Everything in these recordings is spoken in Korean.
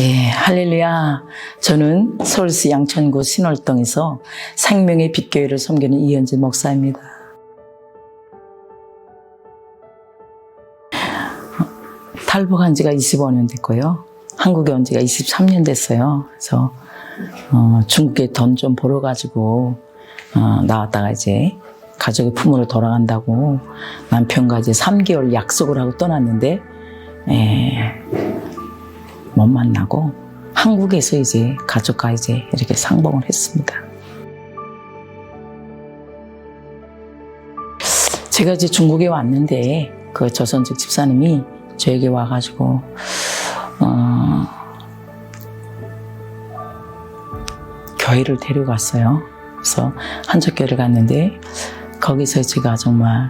네, 할렐루야. 저는 서울시 양천구 신월동에서 생명의 빛교회를 섬기는 이현진 목사입니다. 탈북한 지가 25년 됐고요. 한국에 온 지가 23년 됐어요. 그래서 중국에 돈 좀 벌어가지고 나왔다가 이제 가족의 품으로 돌아간다고 남편과 이제 3개월 약속을 하고 떠났는데 못 만나고 한국에서 이제 가족과 이제 이렇게 상봉을 했습니다. 제가 이제 중국에 왔는데 그 조선족 집사님이 저에게 와가지고 교회를 데려갔어요. 그래서 한적교회를 갔는데 거기서 제가 정말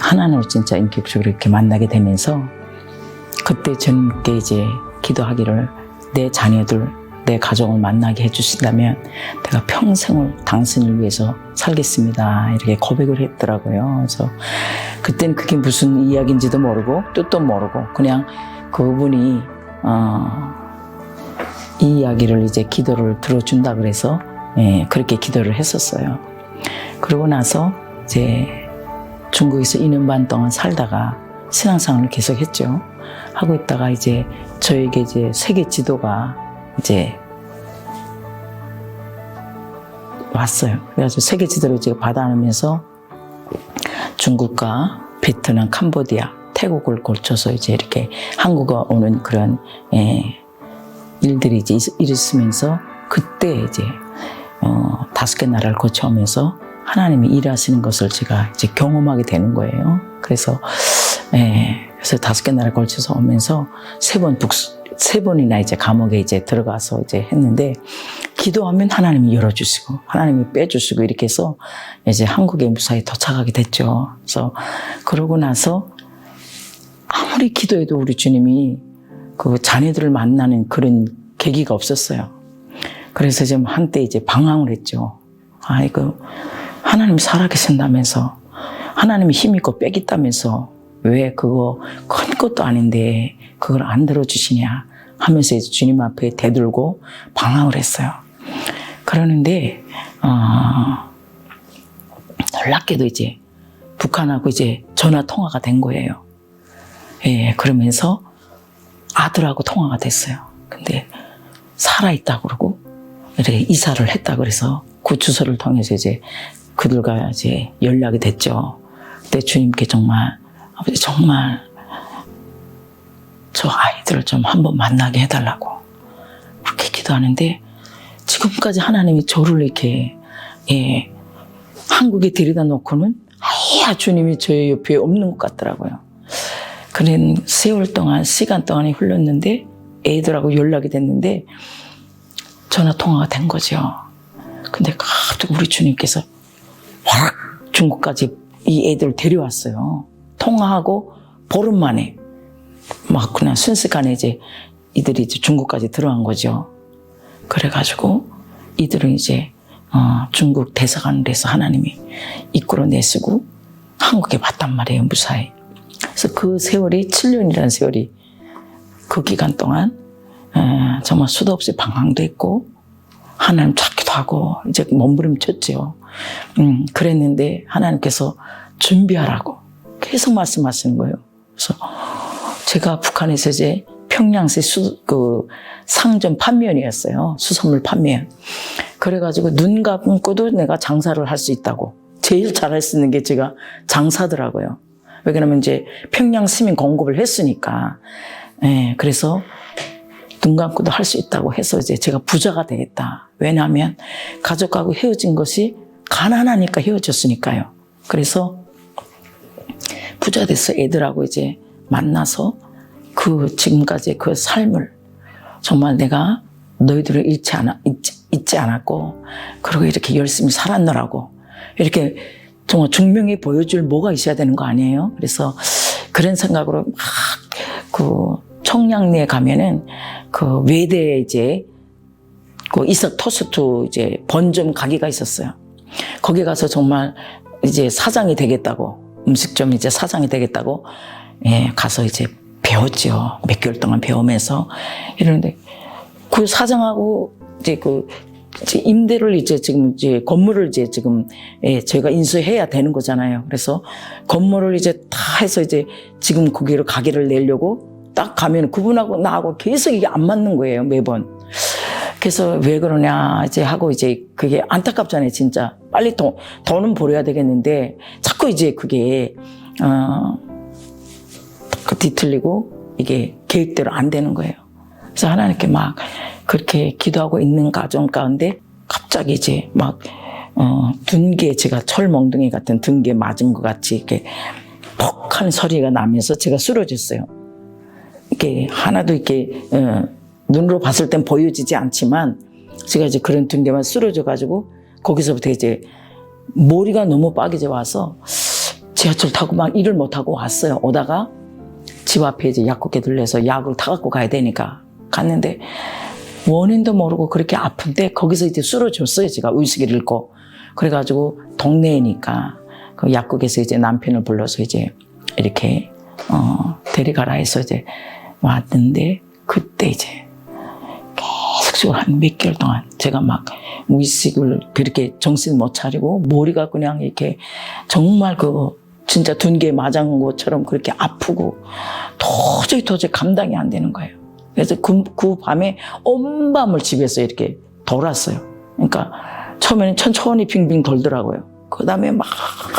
하나님을 진짜 인격적으로 이렇게 만나게 되면서 그때 주님께 이제 기도하기를 내 자녀들, 내 가족을 만나게 해주신다면 내가 평생을 당신을 위해서 살겠습니다. 이렇게 고백을 했더라고요. 그래서 그때는 그게 무슨 이야기인지도 모르고 뜻도 모르고 그냥 그분이 이 이야기를 이제 기도를 들어준다 그래서 그렇게 기도를 했었어요. 그러고 나서 이제 중국에서 2년 반 동안 살다가 신앙생활을 계속 했죠. 하고 있다가 이제 저에게 이제 세계 지도가 이제 왔어요. 그래서 세계 지도를 이제 받아내면서 중국과 베트남, 캄보디아, 태국을 거쳐서 이제 이렇게 한국에 오는 그런 일들이 이제 있으면서 그때 이제 5개 나라를 거쳐오면서 하나님이 일하시는 것을 제가 이제 경험하게 되는 거예요. 그래서 5개 나라를 걸쳐서 오면서 세 번이나 이제 감옥에 이제 들어가서 이제 했는데 기도하면 하나님이 열어주시고 하나님이 빼주시고 이렇게 해서 이제 한국에 무사히 도착하게 됐죠. 그래서 그러고 나서 아무리 기도해도 우리 주님이 그 자녀들을 만나는 그런 계기가 없었어요. 그래서 좀 한때 이제 방황을 했죠. 아이고 하나님 살아계신다면서 하나님이 힘있고 빽있다면서 왜 그거 큰 것도 아닌데 그걸 안 들어주시냐 하면서 이제 주님 앞에 대들고 방황을 했어요. 그러는데 놀랍게도 이제 북한하고 이제 전화 통화가 된 거예요. 그러면서 아들하고 통화가 됐어요. 근데 살아있다고 그러고 이렇게 이사를 했다 그래서 그 주소를 통해서 이제 그들과 이제 연락이 됐죠. 그때 주님께 정말 아버지 정말 저 아이들을 좀 한번 만나게 해달라고 그렇게 기도하는데 지금까지 하나님이 저를 이렇게 한국에 데려다 놓고는 아예 주님이 저의 옆에 없는 것 같더라고요. 그런 세월 동안 시간 동안이 흘렀는데 애들하고 연락이 됐는데 전화 통화가 된 거죠. 근데 갑자기 우리 주님께서 확 중국까지 이 애들을 데려왔어요. 통화하고 보름 만에 막 그냥 순식간에 이제 이들이 이제 중국까지 들어간 거죠. 그래가지고 이들은 이제 중국 대사관을 해서 하나님이 이끌어내시고 한국에 왔단 말이에요, 무사히. 그래서 그 세월이 7년이라는 세월이 그 기간 동안 정말 수도 없이 방황도 했고 하나님 찾기도 하고 이제 몸부림쳤죠. 그랬는데 하나님께서 준비하라고 계속 말씀하시는 거예요. 그래서 제가 북한에서 이제 평양시 상점 판매원이었어요. 수산물 판매원. 그래가지고 눈 감고도 내가 장사를 할 수 있다고. 제일 잘할 수 있는 게 제가 장사더라고요. 왜냐면 이제 평양 시민 공급을 했으니까. 그래서 눈 감고도 할 수 있다고 해서 이제 제가 부자가 되겠다. 왜냐하면 가족하고 헤어진 것이 가난하니까 헤어졌으니까요. 그래서 부자 돼서 애들하고 이제 만나서 지금까지 그 삶을 정말 내가 너희들을 잊지 않았고 그리고 이렇게 열심히 살았노라고 이렇게 정말 증명해 보여줄 뭐가 있어야 되는 거 아니에요? 그래서 그런 생각으로 막 청량리에 가면은 그 외대에 이제 그 이삭 토스트 이제 본점 가게가 있었어요. 거기 가서 정말 이제 사장이 되겠다고 음식점 이제 사장이 되겠다고 가서 이제 배웠죠. 몇 개월 동안 배우면서 이러는데 그 사장하고 이제 이제 임대를 이제 지금 이제 건물을 이제 지금 저희가 인수해야 되는 거잖아요. 그래서 건물을 이제 다 해서 이제 지금 거기로 가게를 내려고 딱 가면 그분하고 나하고 계속 이게 안 맞는 거예요, 매번. 그래서 왜 그러냐 이제 하고 이제 그게 안타깝잖아요, 진짜. 빨리 돈은 벌어야 되겠는데 자꾸 이제 그게 뒤틀리고 이게 계획대로 안 되는 거예요. 그래서 하나님께 막 그렇게 기도하고 있는 가정 가운데 갑자기 이제 막 둔게 제가 철멍둥이 같은 둔게 맞은 것 같이 이렇게 퍽 하는 소리가 나면서 제가 쓰러졌어요. 이렇게 하나도 이렇게 눈으로 봤을 땐 보여지지 않지만 제가 이제 그런 둔게만 쓰러져가지고 거기서부터 이제 머리가 너무 빠개져 와서 지하철 타고 막 일을 못하고 왔어요. 오다가 집 앞에 이제 약국에 들려서 약을 타갖고 가야 되니까 갔는데 원인도 모르고 그렇게 아픈데 거기서 이제 쓰러졌어요. 제가 의식을 잃고. 그래가지고 동네이니까 그 약국에서 이제 남편을 불러서 이제 이렇게 데려가라 해서 이제 왔는데 그때 이제 계속 한 몇 개월 동안 제가 막 의식을 그렇게 정신 못 차리고 머리가 그냥 이렇게 정말 진짜 둔기에 맞은 것처럼 그렇게 아프고 도저히 감당이 안 되는 거예요. 그래서 그 밤에 온 밤을 집에서 이렇게 돌았어요. 그러니까 처음에는 천천히 빙빙 돌더라고요. 그 다음에 막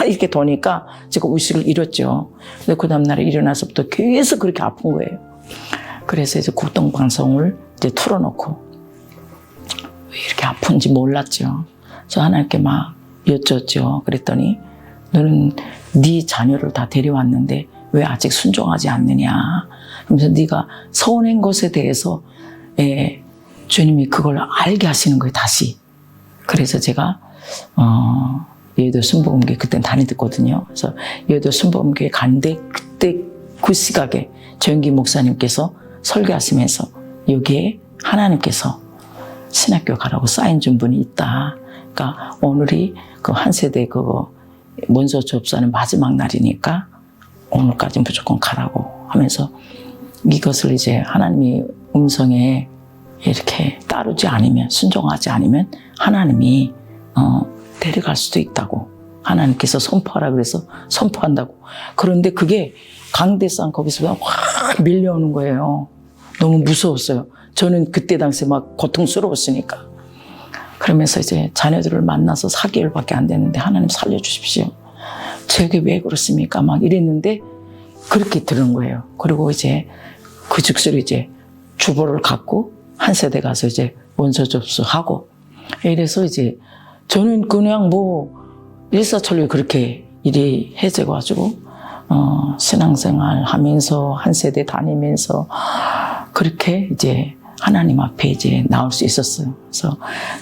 이렇게 도니까 제가 의식을 잃었죠. 근데 그 다음날에 일어나서부터 계속 그렇게 아픈 거예요. 그래서 이제 국동방송을 이제 틀어놓고 왜 이렇게 아픈지 몰랐죠. 그래서 하나님께 막 여쭸죠. 그랬더니 너는 네 자녀를 다 데려왔는데 왜 아직 순종하지 않느냐. 그러면서 네가 서운한 것에 대해서 주님이 그걸 알게 하시는 거예요, 다시. 그래서 제가 여의도 순복음교회 그땐 다니거든요. 그래서 여의도 순복음교회 갔는데 그때 그 시각에 조영기 목사님께서 설교하시면서 여기에 하나님께서 신학교 가라고 사인 준 분이 있다. 그러니까 오늘이 그 한 세대 그거 원서 접수하는 마지막 날이니까 오늘까지 무조건 가라고 하면서 이것을 이제 하나님의 음성에 이렇게 따르지 않으면, 순종하지 않으면 하나님이 데려갈 수도 있다고 하나님께서 선포하라 그래서 선포한다고. 그런데 그게 강대상 거기서 확 밀려오는 거예요. 너무 무서웠어요. 저는 그때 당시에 막 고통스러웠으니까. 그러면서 이제 자녀들을 만나서 4개월밖에 안 됐는데 하나님 살려주십시오. 저게 왜 그렇습니까? 막 이랬는데 그렇게 들은 거예요. 그리고 이제 그 즉시로 이제 주보를 갖고 한 세대 가서 이제 원서 접수하고 이래서 이제 저는 그냥 뭐 일사천리 그렇게 일이 해져가지고 신앙생활 하면서 한 세대 다니면서 그렇게 이제 하나님 앞에 이제 나올 수 있었어요. 그래서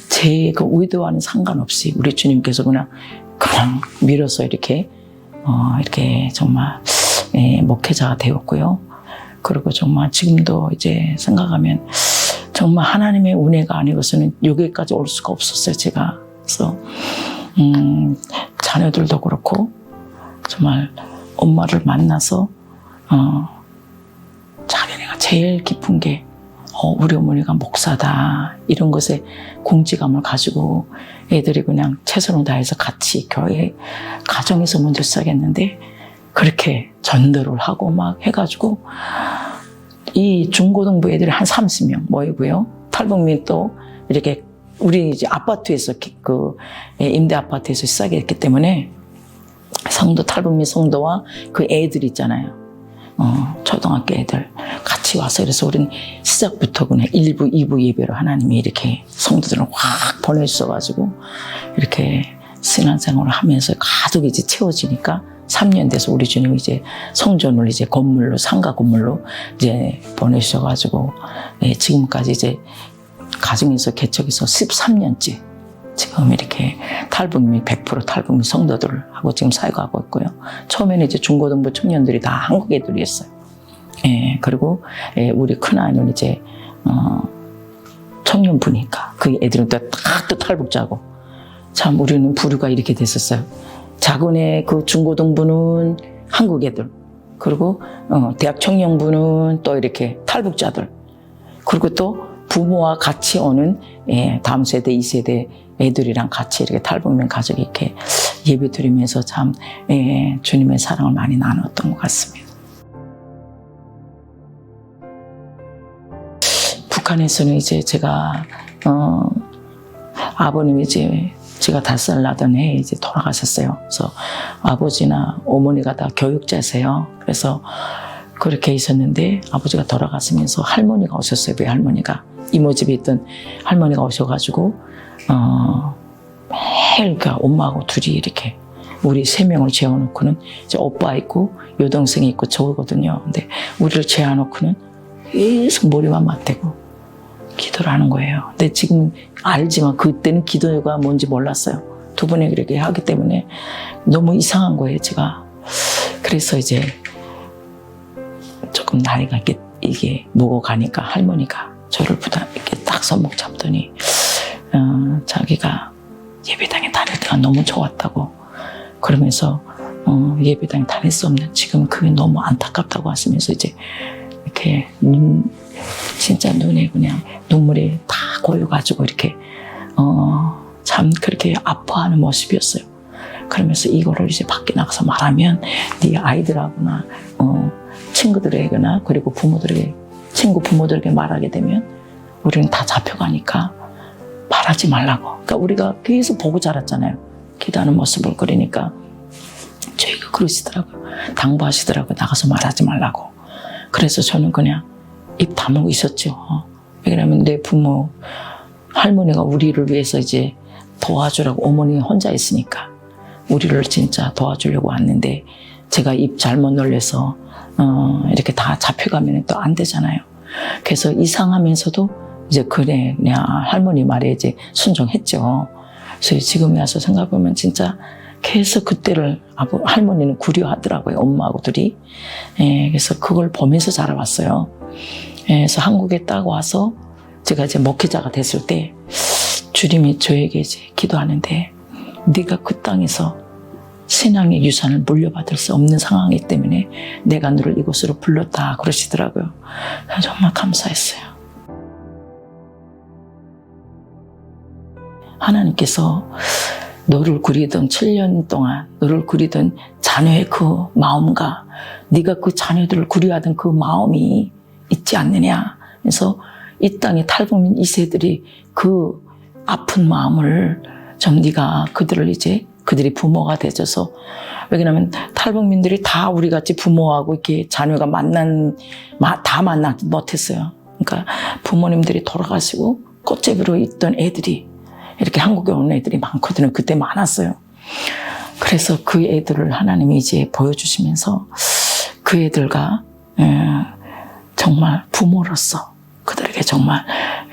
제 그 의도와는 상관없이 우리 주님께서 그냥 밀어서 이렇게 정말 목회자가 되었고요. 그리고 정말 지금도 이제 생각하면 정말 하나님의 은혜가 아니고서는 여기까지 올 수가 없었어요, 제가. 그래서 자녀들도 그렇고 정말 엄마를 만나서 자기네가 제일 기쁜 게 우리 어머니가 목사다 이런 것에 공지감을 가지고 애들이 그냥 최선을 다해서 같이 교회 가정에서 먼저 시작했는데 그렇게 전도를 하고 막 해가지고 이 중고등부 애들이 한 30명 모이고요. 탈북민 또 이렇게 우리 이제 아파트에서 임대 아파트에서 시작했기 때문에 성도 탈북민 성도와 그 애들 있잖아요. 초등학교 애들 같이 와서 그래서 우리는 시작부터 그냥 1부, 2부 예배로 하나님이 이렇게 성도들을 확 보내주셔가지고 이렇게 신앙생활을 하면서 가족이 이제 채워지니까 3년 돼서 우리 주님이 이제 성전을 이제 건물로, 상가 건물로 이제 보내주셔가지고 지금까지 이제 가정에서 개척해서 13년째 지금 이렇게 탈북민 100% 탈북민 성도들을 하고 지금 사역하고 있고요. 처음에는 이제 중고등부 청년들이 다 한국 애들이었어요. 그리고 우리 큰아이는 이제 청년부니까 그 애들은 또 탈북자고 참 우리는 부류가 이렇게 됐었어요. 작은 애 그 중고등부는 한국 애들, 그리고 대학 청년부는 또 이렇게 탈북자들, 그리고 또 부모와 같이 오는 다음 세대, 2세대 애들이랑 같이 이렇게 탈북민 가족이 이렇게 예배 드리면서 참 주님의 사랑을 많이 나눴던 것 같습니다. 북한에서는 이제 제가 아버님이 이제 제가 5살 나던 해에 이제 돌아가셨어요. 그래서 아버지나 어머니가 다 교육자세요. 그래서 그렇게 있었는데 아버지가 돌아가시면서 할머니가 오셨어요. 외할머니가. 이모 집에 있던 할머니가 오셔가지고 매일 그러니까 엄마하고 둘이 이렇게 우리 3명을 재워놓고는 이제 오빠 있고 여동생이 있고 저거거든요. 근데 우리를 재워놓고는 계속 머리만 맞대고 기도를 하는 거예요. 근데 지금 알지만 그때는 기도가 뭔지 몰랐어요. 두 분이 그렇게 하기 때문에 너무 이상한 거예요, 제가. 그래서 이제 조금 나이가 이게 먹어가니까 할머니가 저를 이렇게 딱 손목 잡더니 자기가 예배당에 다닐 때가 너무 좋았다고 그러면서 예배당에 다닐 수 없는 지금 그게 너무 안타깝다고 하시면서 이제 이렇게 진짜 눈에 그냥 눈물이 다 고여가지고 이렇게 참 그렇게 아파하는 모습이었어요. 그러면서 이거를 이제 밖에 나가서 말하면 네 아이들하고나 친구들에게나 그리고 부모들에게 친구 부모들에게 말하게 되면 우리는 다 잡혀가니까 말하지 말라고. 그러니까 우리가 계속 보고 자랐잖아요. 기도하는 모습을. 그러니까 저희가 그러시더라고요. 당부하시더라고요. 나가서 말하지 말라고. 그래서 저는 그냥 입 다물고 있었죠. 왜냐면 내 부모, 할머니가 우리를 위해서 이제 도와주라고 어머니 혼자 있으니까 우리를 진짜 도와주려고 왔는데 제가 입 잘못 놀려서 이렇게 다 잡혀가면 또 안 되잖아요. 그래서 이상하면서도 이제 그냥 할머니 말에 이제 순종했죠. 그래서 지금에 와서 생각해보면 진짜 계속 그때를 할머니는 구려하더라고요. 엄마하고 둘이. 그래서 그걸 보면서 자라왔어요. 그래서 한국에 딱 와서 제가 이제 목회자가 됐을 때 주님이 저에게 이제 기도하는데 네가 그 땅에서 신앙의 유산을 물려받을 수 없는 상황이기 때문에 내가 너를 이곳으로 불렀다 그러시더라고요. 정말 감사했어요. 하나님께서 너를 그리던 7년 동안 너를 그리던 자녀의 그 마음과 네가 그 자녀들을 그리워하던 그 마음이 있지 않느냐. 그래서 이 땅의 탈북민 2세들이 그 아픈 마음을 좀 네가 그들을 이제 그들이 부모가 되줘서 왜냐하면 탈북민들이 다 우리 같이 부모하고 이렇게 자녀가 다 만나지 못했어요. 그러니까 부모님들이 돌아가시고 꽃제비로 있던 애들이 이렇게 한국에 온 애들이 많거든요. 그때 많았어요. 그래서 그 애들을 하나님이 이제 보여주시면서 그 애들과 정말 부모로서 그들에게 정말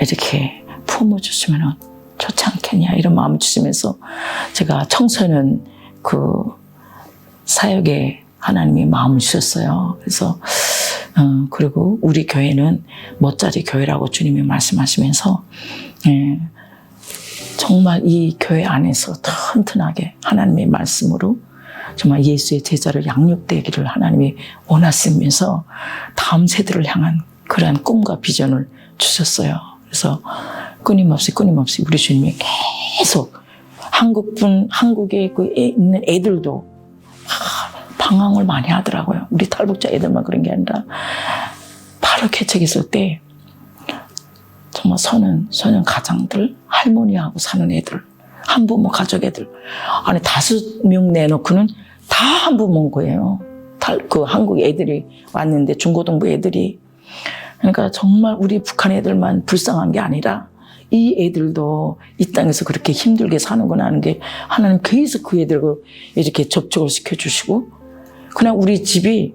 이렇게 품어주시면 좋지 않겠냐 이런 마음을 주시면서 제가 청소년 그 사역에 하나님이 마음을 주셨어요. 그래서 그리고 우리 교회는 멋자리 교회라고 주님이 말씀하시면서 정말 이 교회 안에서 튼튼하게 하나님의 말씀으로 정말 예수의 제자를 양육되기를 하나님이 원하시면서 다음 세대를 향한 그러한 꿈과 비전을 주셨어요. 그래서 끊임없이 우리 주님이 계속 한국에 있는 애들도 방황을 많이 하더라고요. 우리 탈북자 애들만 그런 게 아니라 바로 개척했을 때 정말 소년 가장들, 할머니하고 사는 애들, 한부모 가족 애들 아니 5명 내놓고는 다 한부모인 거예요. 그 한국 애들이 왔는데 중고등부 애들이 그러니까 정말 우리 북한 애들만 불쌍한 게 아니라 이 애들도 이 땅에서 그렇게 힘들게 사는구나 하는 게 하나님 계속 그 애들과 이렇게 접촉을 시켜주시고 그냥 우리 집이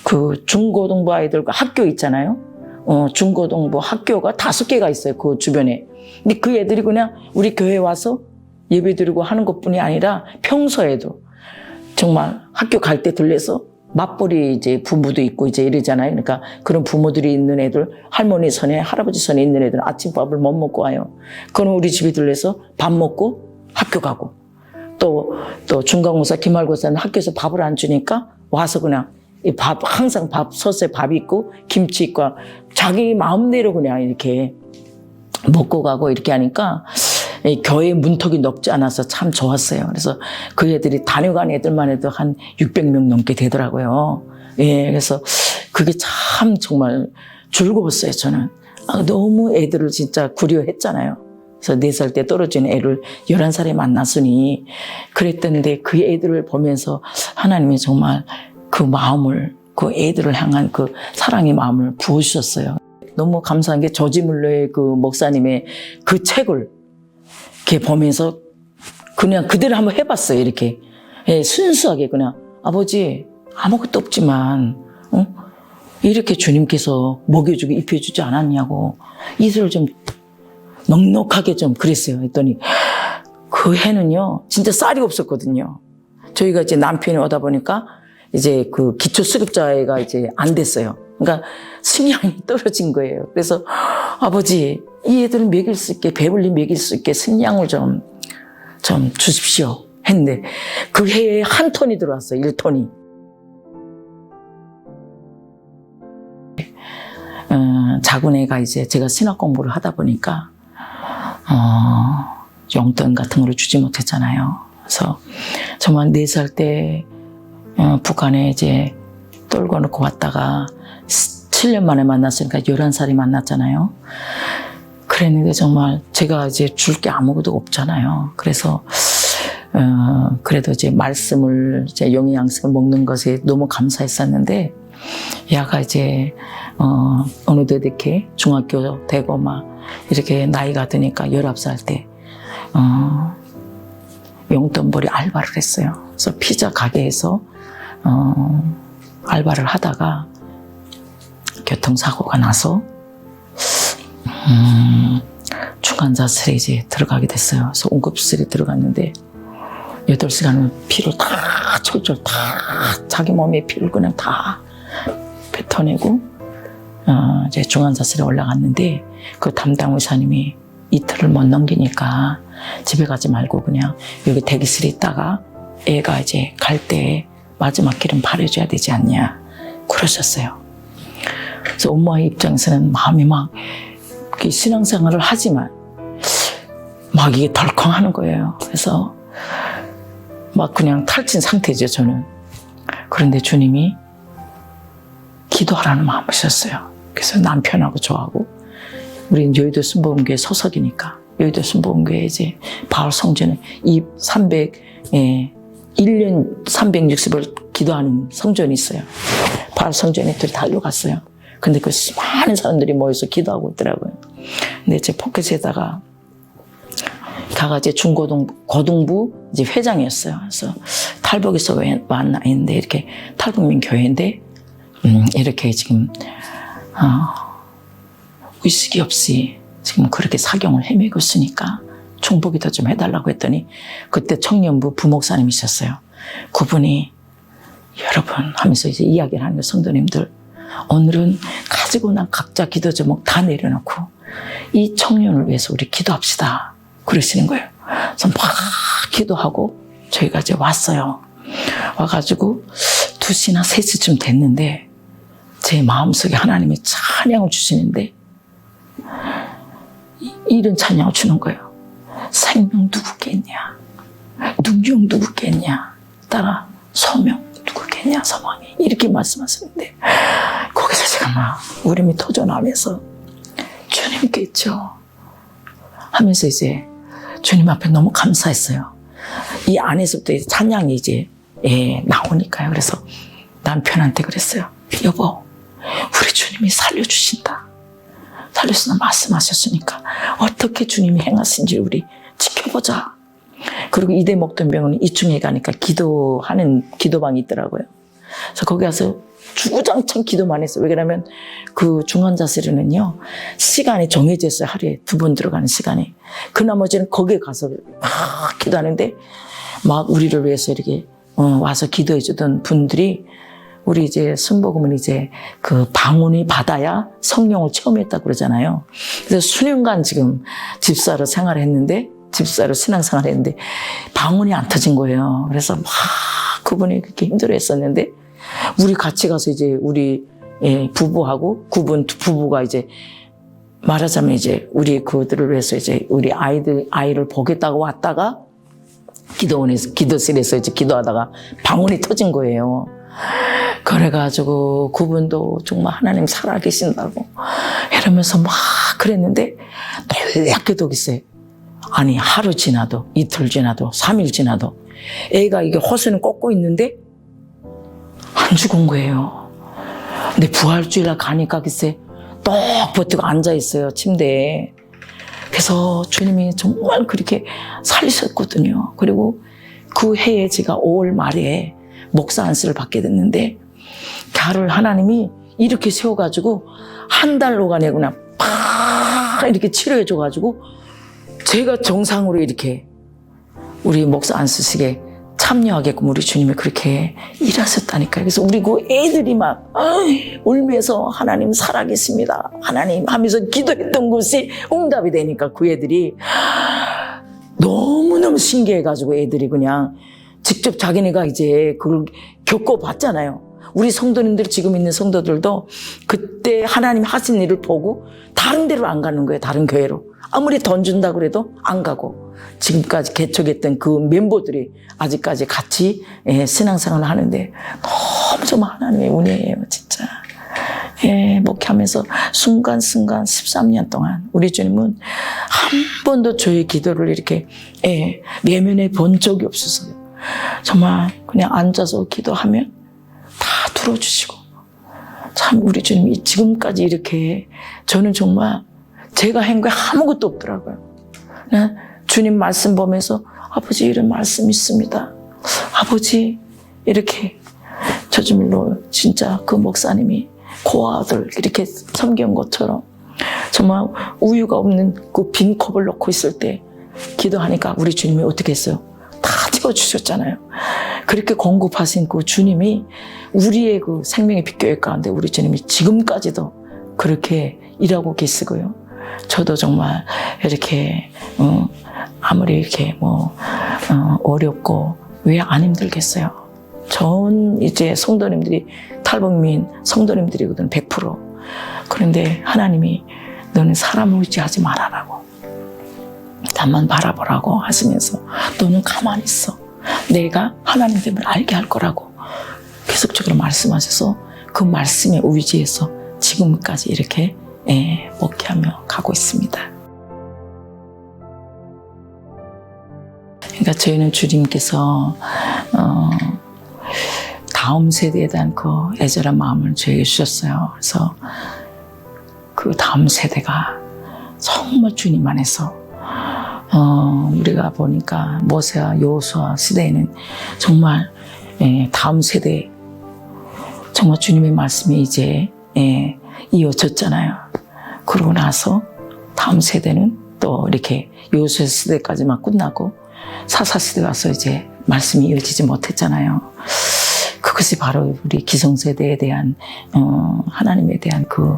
그 중고등부 아이들과 학교 있잖아요. 중고등부 학교가 5개가 있어요. 그 주변에. 근데 그 애들이 그냥 우리 교회에 와서 예배 드리고 하는 것뿐이 아니라 평소에도 정말 학교 갈 때 들려서 맞벌이 이제 부부도 있고 이제 이러잖아요. 그러니까 그런 부모들이 있는 애들, 할머니 손에, 할아버지 손에 있는 애들은 아침밥을 못 먹고 와요. 그럼 우리 집에 들려서 밥 먹고 학교 가고 또 중간고사, 기말고사는 학교에서 밥을 안 주니까 와서 그냥 이 밥, 항상 밥, 솥에 밥 있고, 김치 있고, 자기 마음대로 그냥 이렇게 먹고 가고 이렇게 하니까, 이 교회 문턱이 높지 않아서 참 좋았어요. 그래서 그 애들이 다녀간 애들만 해도 한 600명 넘게 되더라고요. 예, 그래서 그게 참 정말 즐거웠어요, 저는. 너무 애들을 진짜 구려했잖아요. 그래서 4살 때 떨어진 애를 11살에 만났으니 그랬던데 그 애들을 보면서 하나님이 정말 그 마음을, 그 애들을 향한 그 사랑의 마음을 부어주셨어요. 너무 감사한 게 조지물러의 그 목사님의 그 책을 이렇게 보면서 그냥 그대로 한번 해봤어요. 이렇게 예, 순수하게 그냥 아버지 아무것도 없지만 이렇게 주님께서 먹여주고 입혀주지 않았냐고 이슬을 좀 넉넉하게 좀 그랬어요. 했더니 그 해는요 진짜 쌀이 없었거든요. 저희가 이제 남편이 오다 보니까 이제 그 기초수급자가 이제 안 됐어요. 그러니까 식량이 떨어진 거예요. 그래서 아버지 이 애들을 먹일 수 있게 배불리 먹일 수 있게 식량을 좀 주십시오 했는데 그 해에 1톤이 들어왔어요. 1톤이. 작은 애가 이제 제가 신학 공부를 하다 보니까 용돈 같은 걸 주지 못했잖아요. 그래서 저만 4살 때 북한에 이제 떨궈 놓고 왔다가 7년 만에 만났으니까 11살이 만났잖아요. 그랬는데 정말 제가 이제 줄 게 아무것도 없잖아요. 그래서 그래도 이제 말씀을 이제 영양식을 먹는 것에 너무 감사했었는데 야가 이제 어느덧 이렇게 중학교 되고 막 이렇게 나이가 드니까 19살 때 용돈벌이 알바를 했어요. 그래서 피자 가게에서 알바를 하다가 교통사고가 나서 중환자실에 이제 들어가게 됐어요. 그래서 응급실에 들어갔는데 8시간을 피를 다 철철 다 자기 몸에 피를 그냥 다 뱉어내고 이제 중환자실에 올라갔는데 그 담당 의사님이 이틀을 못 넘기니까 집에 가지 말고 그냥 여기 대기실에 있다가 애가 이제 갈 때 마지막 길은 바래줘야 되지 않냐 그러셨어요. 그래서 엄마의 입장에서는 마음이 막 신앙생활을 하지만 막 이게 덜컹하는 거예요. 그래서 막 그냥 탈진 상태죠, 저는. 그런데 주님이 기도하라는 마음을 주셨어요. 그래서 남편하고 저하고 우리는 여의도 순복음교회 소속이니까 여의도 순복음교회 이제 바울 성전에 1년 360을 기도하는 성전이 있어요. 바울 성전에 둘이 달려갔어요. 근데 그 많은 사람들이 모여서 기도하고 있더라고요. 근데 제 포켓에다가 가가 이제 고등부 이제 회장이었어요. 그래서 탈북에서 왜 왔나 했는데 이렇게 탈북민 교회인데 이렇게 지금 의식이 없이 지금 그렇게 사경을 헤매고 있으니까 중보기도 좀 해달라고 했더니 그때 청년부 부목사님이셨어요. 그분이 여러분 하면서 이제 이야기를 하는 거예요. 성도님들 오늘은 가지고 난 각자 기도 제목 다 내려놓고 이 청년을 위해서 우리 기도합시다. 그러시는 거예요. 그래서 막 기도하고 저희가 이제 왔어요. 와가지고 2시나 3시쯤 됐는데 제 마음속에 하나님이 찬양을 주시는데 이런 찬양을 주는 거예요. 생명 누구겠냐? 능력 누구겠냐? 따라 소명 누구겠냐? 소망이 이렇게 말씀하시는데 거기서 제가 막 울음이 터져나오면서 주님께죠 하면서 이제 주님 앞에 너무 감사했어요. 이 안에서부터 찬양이 이제 나오니까요. 그래서 남편한테 그랬어요. 여보, 우리 주님이 살려주신다. 살려주신다 말씀하셨으니까 어떻게 주님이 행하신지 우리 지켜보자. 그리고 이대 목동병원은 2층에 가니까 기도하는 기도방이 있더라고요. 그래서 거기 가서 주구장창 기도만 했어요. 왜 그러냐면 그 중환자실에는요 시간이 정해져 있어요. 하루에 2번 들어가는 시간이. 그 나머지는 거기에 가서 막 기도하는데 막 우리를 위해서 이렇게 와서 기도해 주던 분들이 우리 이제 순복음은 이제 그 방언이 받아야 성령을 체험했다고 그러잖아요. 그래서 수년간 지금 집사로 생활했는데 집사로 신앙생활을 했는데 방언이 안 터진 거예요. 그래서 막 그분이 그렇게 힘들어했었는데 우리 같이 가서 이제 우리 부부하고 부부가 이제 말하자면 이제 우리 그들을 위해서 이제 우리 아이를 보겠다고 왔다가 기도실에서 이제 기도하다가 방언이 터진 거예요. 그래가지고 그분도 정말 하나님 살아계신다고 이러면서 막 그랬는데 놀랍게도 글쎄 아니 하루 지나도 이틀 지나도 3일 지나도 애가 이게 허수는 꺾고 있는데 안 죽은 거예요. 근데 부활주일날 가니까 글쎄 똑 버티고 앉아있어요 침대에. 그래서 주님이 정말 그렇게 살리셨거든요. 그리고 그 해에 제가 5월 말에 목사 안수를 받게 됐는데 걔를 하나님이 이렇게 세워가지고 한 달로가 아니고 그냥 팍 이렇게 치료해줘가지고 제가 정상으로 이렇게 우리 목사 안수식에 참여하게끔 우리 주님이 그렇게 일하셨다니까요. 그래서 우리 그 애들이 막 울면서 하나님 살아계십니다. 하나님 하면서 기도했던 것이 응답이 되니까 그 애들이 너무너무 신기해가지고 애들이 그냥 직접 자기네가 이제 그걸 겪어봤잖아요. 우리 성도님들 지금 있는 성도들도 그때 하나님 하신 일을 보고 다른 데로 안 가는 거예요. 다른 교회로. 아무리 돈 준다 그래도 안 가고 지금까지 개척했던 그 멤버들이 아직까지 같이 신앙생활을 하는데 너무 정말 하나님의 은혜예요. 진짜. 목회하면서 순간순간 13년 동안 우리 주님은 한 번도 저의 기도를 이렇게 외면해 본 적이 없었어요. 정말 그냥 앉아서 기도하면 다 들어주시고 참 우리 주님이 지금까지 이렇게 저는 정말 제가 한 게 아무것도 없더라고요. 주님 말씀 보면서 아버지 이런 말씀 있습니다. 아버지 이렇게 저주물로 진짜 그 목사님이 고아들 이렇게 섬긴 것처럼 정말 우유가 없는 그 빈 컵을 놓고 있을 때 기도하니까 우리 주님이 어떻게 했어요? 다 채워주셨잖아요. 그렇게 공급하신 그 주님이 우리의 그 생명의 빛교회 가운데 우리 주님이 지금까지도 그렇게 일하고 계시고요. 저도 정말 이렇게 아무리 이렇게 어렵고 왜 안 힘들겠어요. 전 이제 성도님들이 탈북민 성도님들이거든 100%. 그런데 하나님이 너는 사람을 의지하지 말아라고 나만 바라보라고 하시면서 너는 가만히 있어. 내가 하나님 됨을 알게 할 거라고 계속적으로 말씀하셔서 그 말씀에 의지해서 지금까지 이렇게 목회하며 가고 있습니다. 그러니까 저희는 주님께서 다음 세대에 대한 그 애절한 마음을 저에게 주셨어요. 그래서 그 다음 세대가 정말 주님 안에서 우리가 보니까 모세와 여호수아 시대에는 정말 다음 세대 정말 주님의 말씀이 이제 이어졌잖아요. 그러고 나서 다음 세대는 또 이렇게 여호수아 시대까지만 끝나고 사사 시대 가서 이제 말씀이 이어지지 못했잖아요. 그것이 바로 우리 기성세대에 대한 하나님에 대한 그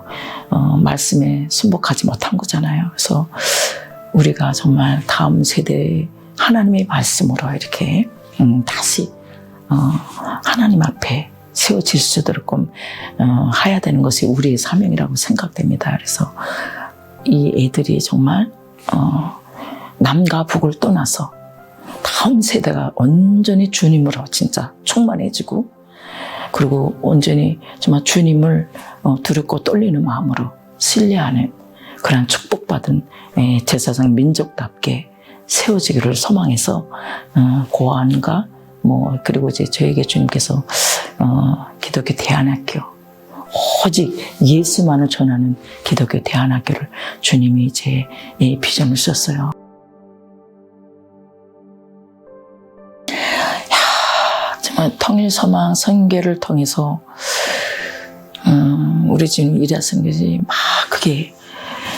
말씀에 순복하지 못한 거잖아요. 그래서 우리가 정말 다음 세대의 하나님의 말씀으로 이렇게 다시 하나님 앞에 세워질 수 있도록 해야 되는 것이 우리의 사명이라고 생각됩니다. 그래서 이 애들이 정말 남과 북을 떠나서 다음 세대가 온전히 주님으로 진짜 충만해지고 그리고 온전히 정말 주님을 두렵고 떨리는 마음으로 신뢰하는 그런 축복받은 제사장 민족답게 세워지기를 소망해서 고안과 그리고 이제 저에게 주님께서 기독교 대안학교 오직 예수만을 전하는 기독교 대안학교를 주님이 이제 비전을 썼어요. 정말 통일소망 선교를 통해서 우리 주님 일하시는 것이 막 그게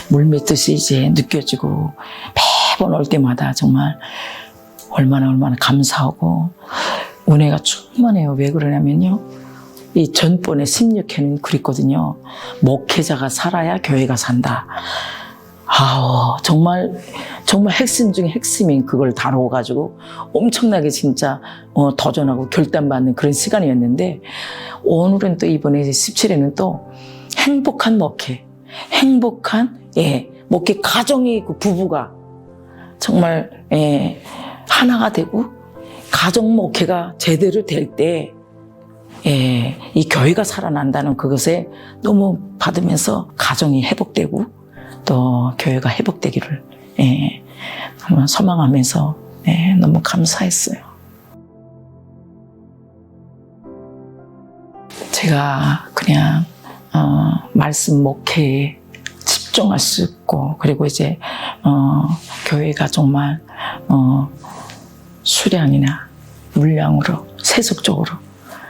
물밀듯이 이제 느껴지고 매번 올 때마다 정말 얼마나 감사하고 은혜가 충만해요. 왜 그러냐면요. 이 전번에 16회는 그랬거든요. 목회자가 살아야 교회가 산다. 정말 핵심 중에 핵심인 그걸 다뤄가지고 엄청나게 진짜 도전하고 결단받는 그런 시간이었는데, 오늘은 또 이번에 17회는 또 행복한 목회, 목회 가정이 있고 부부가 정말 하나가 되고 가정 목회가 제대로 될 때 이 교회가 살아난다는 그것에 너무 받으면서 가정이 회복되고 또 교회가 회복되기를 소망하면서 너무 감사했어요. 제가 그냥 말씀 목회에 집중할 수 있고, 그리고 이제 교회가 정말 수량이나 물량으로 세속적으로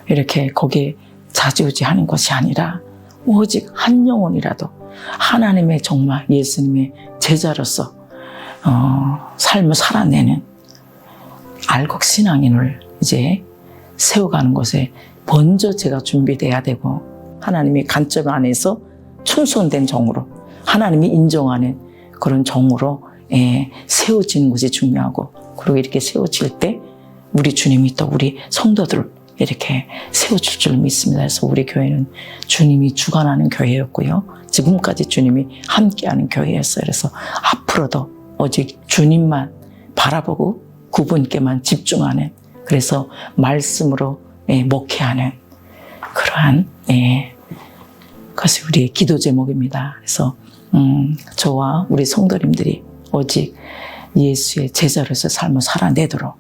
이렇게 거기에 좌지우지하는 것이 아니라 오직 한 영혼이라도 하나님의 정말 예수님의 제자로서 삶을 살아내는 알곡 신앙인을 이제 세워가는 것에 먼저 제가 준비돼야 되고, 하나님의 관점 안에서 충성된 종으로, 하나님이 인정하는 그런 종으로 세워지는 것이 중요하고, 그리고 이렇게 세워질 때 우리 주님이 또 우리 성도들을 이렇게 세워줄 줄 믿습니다. 그래서 우리 교회는 주님이 주관하는 교회였고요. 지금까지 주님이 함께하는 교회였어요. 그래서 앞으로도 오직 주님만 바라보고 그분께만 집중하는, 그래서 말씀으로 목회하는 그러한 것이 우리의 기도 제목입니다. 그래서 저와 우리 성도님들이 오직 예수의 제자로서 삶을 살아내도록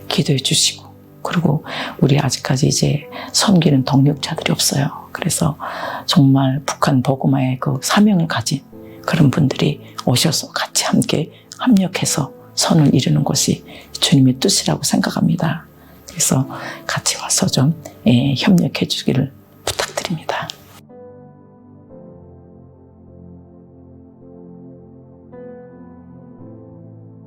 기도해 주시고, 그리고 우리 아직까지 이제 섬기는 동력자들이 없어요. 그래서 정말 북한 복음화의 그 사명을 가진 그런 분들이 오셔서 같이 함께 합력해서 선을 이루는 것이 주님의 뜻이라고 생각합니다. 그래서 같이 와서 좀 협력해 주기를 부탁드립니다.